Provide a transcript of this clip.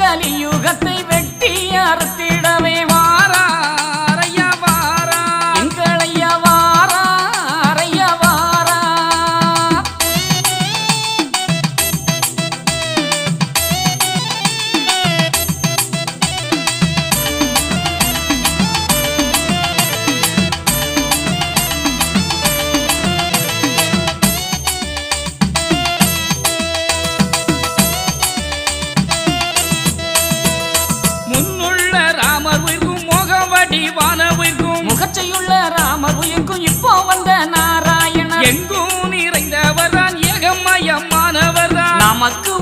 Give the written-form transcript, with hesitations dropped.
கலியுகத்தை வெட்டி அறுத்திடவே வாரார் ஐயா வாரா எங்கள் ஐயா வாரார் ஐயா வாரா முகச்சையுள்ள ராமர் உயிர்க்கும் இப்போ வந்த நாராயணன் எங்கும் நிறைந்தவர்தான் ஏகமயமானவர்தான் நமக்கு